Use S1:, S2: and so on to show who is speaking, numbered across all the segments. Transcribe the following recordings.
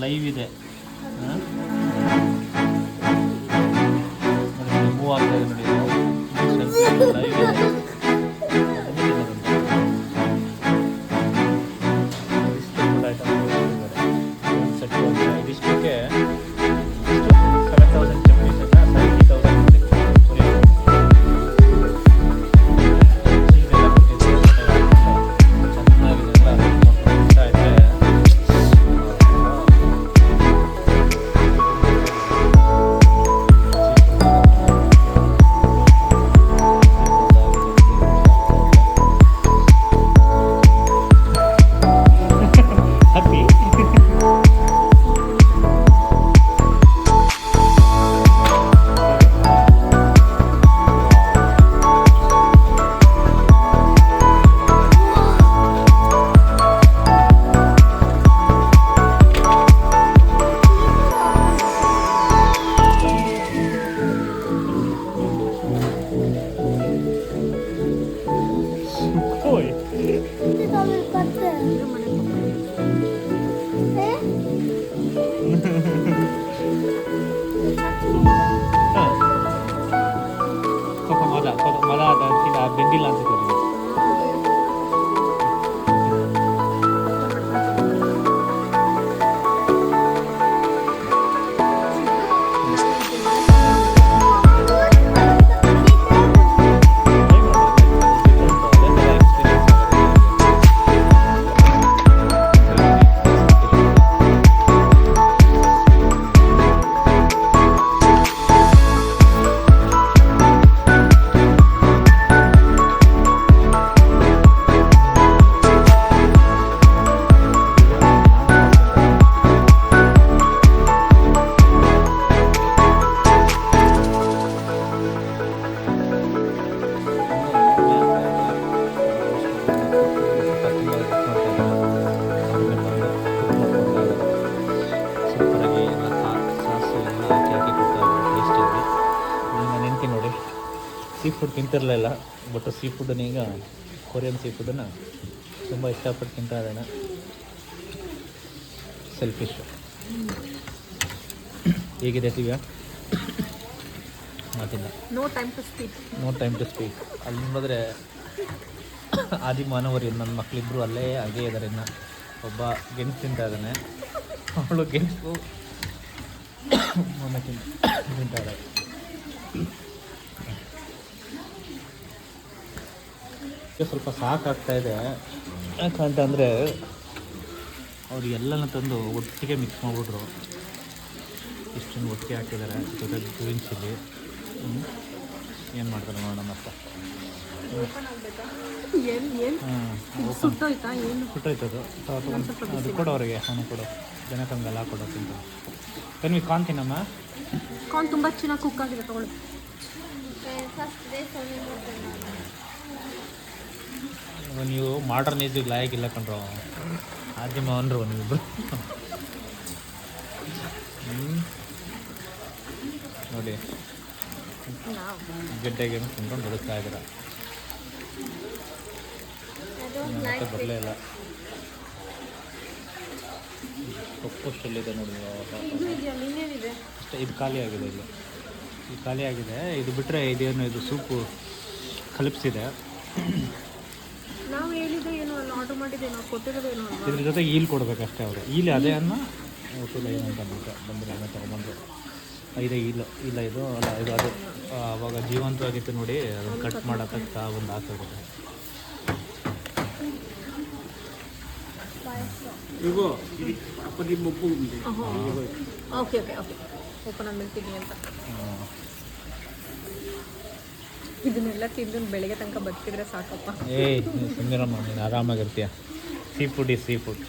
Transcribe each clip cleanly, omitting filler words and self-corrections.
S1: Live ಇದೆ. Move ಆಗ್ತಾ ಇದೆ ನೋಡಿ, ಲೈವ್ ಇದೆ. ಇದಿಷ್ಟಕ್ಕೆ 7,000 ಚಪ್ರೀಸ್ ಆಯ್ತಾ, 70,000 ಬೆಂದಿಲ್ಲ ಅಂತ ಸೀ ಫುಡ್ ತಿಂತಿರಲಿಲ್ಲ, ಬಟ್ ಸೀ ಫುಡ್ಡನ್ನ ಈಗ ಕೊರಿಯನ್ ಸೀ ಫುಡ್ಡನ್ನು ತುಂಬ ಇಷ್ಟಪಟ್ಟು ತಿಂತಾ ಇದ್ದಾನೆ. ಸೆಲ್ಫಿಶು ಹೇಗಿದೆ ದಿವ್ಯಾ? ಮಾತಿಲ್ಲ,
S2: ನೋ ಟೈಮ್ ಟು ಸ್ಪೀಕ್.
S1: ಅಲ್ಲಿ ನೋಡಿದ್ರೆ ಆದಿಮಾನವರು ನನ್ನ ಮಕ್ಕಳಿಬ್ಬರು ಅಲ್ಲೇ ಹಾಗೇ ಇದ್ದಾರೆ. ಇನ್ನು ಒಬ್ಬ ಗೆಣಸು ತಿಂತಾ ಇದ್ದಾನೆ, ಅವಳು ಗೆಣಸು ತಿಂತಾ ಇದ್ದಾರೆ. ಸ್ವಲ್ಪ ಸಾಕಾಗ್ತಾ ಇದೆ, ಯಾಕಂತಂದರೆ ಅವ್ರು ಎಲ್ಲನೂ ತಂದು ಒಟ್ಟಿಗೆ ಮಿಕ್ಸ್ ಮಾಡಿಬಿಟ್ರು. ಇಷ್ಟನ್ನು ಒಟ್ಟಿಗೆ ಹಾಕಿದ್ದಾರೆ, ಜೊತೆಗೆ ಗ್ರೀನ್ ಚಿಲ್ಲಿ. ಏನು ಮಾಡ್ತಾರೆ ನೋಡೋಣ ಮತ್ತೆ. ಸುಟ್ಟೋಯ್ತದು ಅದು ಕೊಡು ಅವರಿಗೆ, ಹಣ್ಣು ಕೊಡು, ಜನಕ್ಕಂಗೆಲ್ಲ ಕೊಡೋ ತಿಂತ. ಕನ್ವಿ ಕಾರ್ನ್ ತಿನ್ನಮ್ಮ.
S2: ಕಾರ್ನ್ ತುಂಬ ಚೆನ್ನಾಗಿ ಕುಕ್ ಆಗಿದೆ, ತಗೊಳ್ಳಿ.
S1: ನೀವು ಮಾಡ್ರನ್ ಏಜಿಗೆ ಲಾಯಕ್ಕಿಲ್ಲ ಕಣ್ರು, ಆದ್ಯಮ ಅಂದರು ನೀವಿಬ್ಬರು. ನೋಡಿ ಗೆಡ್ಡೆಗೆ ತಿನ್ಕೊಂಡು ಬದುಕ್ತಾ ಇದ್ದೀರ. ಮತ್ತೆ ಬರಲೇ ಇಲ್ಲ. ಸೊಪ್ಪು ಎಲ್ಲಿದೆ ನೋಡಿ, ಅಷ್ಟೇ. ಇದು ಖಾಲಿ ಆಗಿದೆ, ಇದು ಖಾಲಿ ಆಗಿದೆ. ಇದು ಬಿಟ್ಟರೆ ಇದೇನು, ಇದು ಸೂಪು ಕಲಿಪಿಸಿದೆ.
S2: ನಾವು ಹೇಳಿದ್ದು ಏನು, ಆರ್ಡರ್ ಮಾಡಿದ್ದೆ, ನಾವು ಕೊಟ್ಟಿರೋದೇನು.
S1: ಇದ್ರ ಜೊತೆ ಈಲ್ ಕೊಡಬೇಕಷ್ಟೇ ಅವರು. ಈಲ್ ಅದೇ ಅನ್ನ ಹೋಟೆಲ್ ಏನಂತ ಬಂದರೆ ಅನ್ನ ತೊಗೊಂಬಂದರು. ಇದೆ ಈಲು ಇಲ್ಲ, ಇದು ಅಲ್ಲ, ಇದು ಅದು ಅವಾಗ ಜೀವಂತವಾಗಿತ್ತು ನೋಡಿ, ಅದನ್ನು ಕಟ್ ಮಾಡೋಕ್ಕೆ ಒಂದು ಹಾಕೋದು.
S2: ಓಕೆ ಓಪನ್ ಆಗಿರ್ತೀನಿ ಅಂತ. ಇದನ್ನೆಲ್ಲ ತಿಂದು ಬೆಳಗ್ಗೆ ತನಕ ಬದುಕಿದ್ರೆ ಸಾಕಪ್ಪ.
S1: ಸುಂದರಮ್ಮ, ನೀನು ಆರಾಮಾಗಿರ್ತೀಯ. ಸೀ ಫುಡ್ ಈ ಸೀ ಫುಡ್.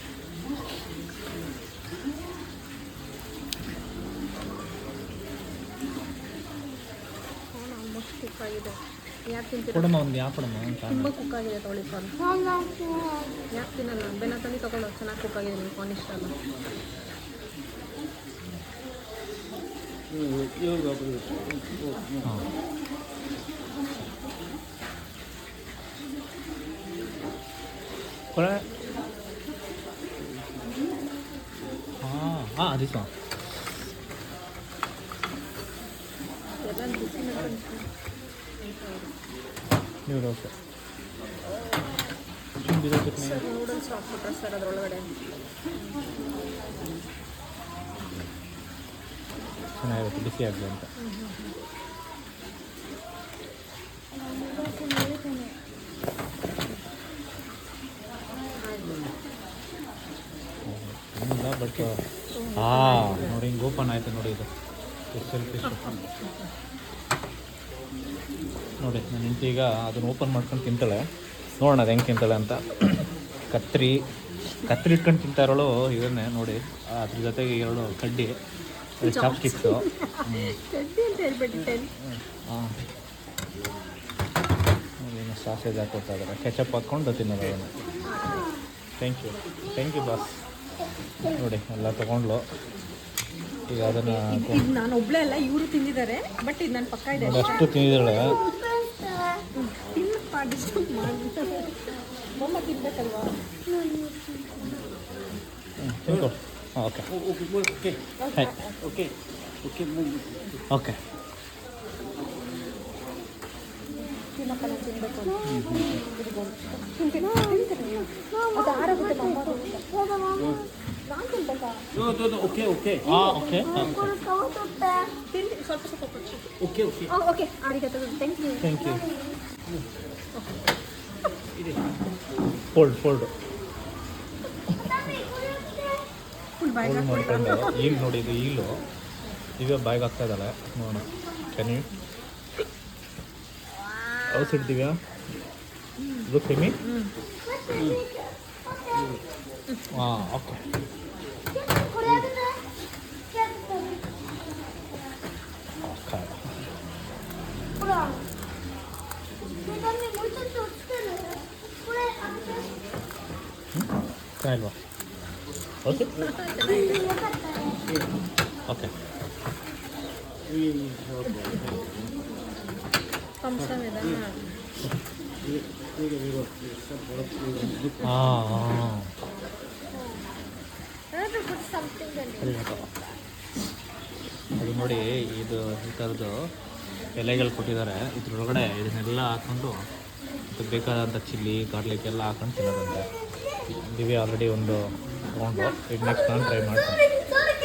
S2: ಆಲ್ಮೋಸ್ಟ್ ಕುಕ್ ಆಗಿದೆ. ಯಾಕೆ ತಿಂತೀರ?
S1: ಕೊಡಮ್ಮ ಒಂದು, ಯಾವ ಕೊಡಮ್ಮ?
S2: ತುಂಬ ಕುಕ್ ಆಗಿದೆ, ತೊಗೊಳ್ಳಿ ಕಾರ್ನ್. ಯಾಕೆ ತಿನ್ನಲ್ಲ? ಬೆನ್ನ ತಂದು ತೊಗೊಳ್ಳೋ, ಚೆನ್ನಾಗಿ ಕುಕ್ ಆಗಿದೆ. ನಿಮ್ಗೆ ಕಾರ್ನ್ ಇಷ್ಟ ಅಲ್ಲ?
S1: ಹಾಂ ಹಾಂ ದಿಸ್ ಒನ್
S2: ಎಲ್ಲ ಬಿಸಿ ಮಾಡ್ಕೊಂಡು
S1: ನೂಡಲ್ಸ್ ಬೀರೋ ಚಟ್ನಿ
S2: ಸರ್ ನೂಡಲ್ಸ್ ಹಾಕ್ಬಿಟ್ರೆ ಸರ್ ಅದರೊಳಗಡೆ
S1: ಚೆನ್ನಾಗಿರುತ್ತೆ ಬಿಸಿ ಆಗಲಿ ಅಂತ ಇಲ್ಲ ಬಟ್ ನೋಡಿ ಹಿಂಗೆ ಓಪನ್ ಆಯಿತು ನೋಡಿ ಇದು ಸ್ಪೆಷಲ್ ಫಿಶ್ ನೋಡಿ ನನ್ನ ಹೆಂಡತಿ ಈಗ ಅದನ್ನು ಓಪನ್ ಮಾಡ್ಕೊಂಡು ತಿಂತಾಳೆ ನೋಡೋಣ ಅದು ಹೆಂಗೆ ತಿಂತಾಳೆ ಅಂತ ಕತ್ರಿ ಇಟ್ಕೊಂಡು ತಿಂತಾ ಇರೋಳು ಇದನ್ನೇ ನೋಡಿ ಅದ್ರ ಜೊತೆಗೆ 2 ಕಡ್ಡಿ ಚಾಪ್ಸ್ಟಿಕ್ಸು
S2: ಕಡ್ಡಿ ಅಂತ ಹೇಳ್ಬಿಟ್ಟು
S1: ಹಾಂ ಏನು ಸಾಸೇಜ್ ಹಾಕೊಡ್ತಾ ಇದ್ದಾರೆ ಕೆಚಪ್ ಹಾಕ್ಕೊಂಡು ತಿನ್ನೋದು ಅದನ್ನು ಥ್ಯಾಂಕ್ ಯು ಬಾಸ್ ನೋಡಿ ಎಲ್ಲ ತೊಗೊಂಡ್ಲು ಈಗ ಅದನ್ನು
S2: ಇದು ನಾನು ಒಬ್ಳೆ ಅಲ್ಲ ಇವರು ತಿಂದಿದ್ದಾರೆ ಬಟ್ ಇದು ನನ್ನ ಪಕ್ಕ ಇದೆ
S1: ನೋಡಿ ಅಷ್ಟು ತಿಂದಿದ್ದಾಳೆ
S2: ತಿನ್ನಪ್ಪ ಡಿಸ್ಟರ್ಬ್ ಮಾಡ್ಬಿಟ್ಟು ಮೊಮ್ಮ ತಿನ್ಬೇಕಲ್ವಾ
S1: ತಿನ್ಕೊ ಹಾಂ ಓಕೆ ಹಾಯ್ ಓಕೆ
S2: ತಿನ್ನಪ್ಪ ನಾನು ತಿನ್ಬೇಕು ತಿಂತೀನಿ ಅದು ಆರೋಗುತ್ತೆ ನಾನು ತಿನ್ಬೇಕಾ
S1: ಹಾಂ ಓಕೆ
S2: ತಿಂತೀನಿ ಸ್ವಲ್ಪ
S1: ಓಕೆ
S2: ಓಕೆ ಆರಿಗತ್ತೆ ಥ್ಯಾಂಕ್ ಯು
S1: ಫೋಲ್ಡ್
S2: ಫುಲ್ ಬಾಯ್ಗೆ
S1: ಮಾಡ್ಕೊಂಡು ಈಗ ನೋಡಿ ಇದು ಈಲು ಈಗ ಬಾಯ್ಗೆ ಹಾಕ್ತಾ ಇದ್ದಾಳೆ ನೋಡೋಣ ಕೆನಿ ಹೌಸ್ ಇಡ್ತೀವ್ಯಾ ಇದು ಕೆಮಿ ಹಾಂ ಓಕೆ ಚೆನ್ನಾಗಿಲ್ವಾ ಓಕೆ ಓಕೆ
S2: ಫಂಕ್ಷನ್ ಇದೆ
S1: ಹಾಂ ಅದು ನೋಡಿ ಇದು ಈ ಥರದ್ದು ಎಲೆಗಳು ಕೊಟ್ಟಿದ್ದಾರೆ ಇದ್ರೊಳಗಡೆ ಇದನ್ನೆಲ್ಲ ಹಾಕ್ಕೊಂಡು ಅದಕ್ಕೆ ಬೇಕಾದಂಥ ಚಿಲ್ಲಿ ಗಾರ್ಲಿಕ್ ಎಲ್ಲ ಹಾಕೊಂಡು ತಿನ್ನೋದಂತೆ ದಿವ್ಯ ಆಲ್ರೆಡಿ ಒಂದು ತೊಗೊಂಡು ಈಗ ನೆಕ್ಸ್ಟ್ ನಾನು ಟ್ರೈ ಮಾಡ್ತೀನಿ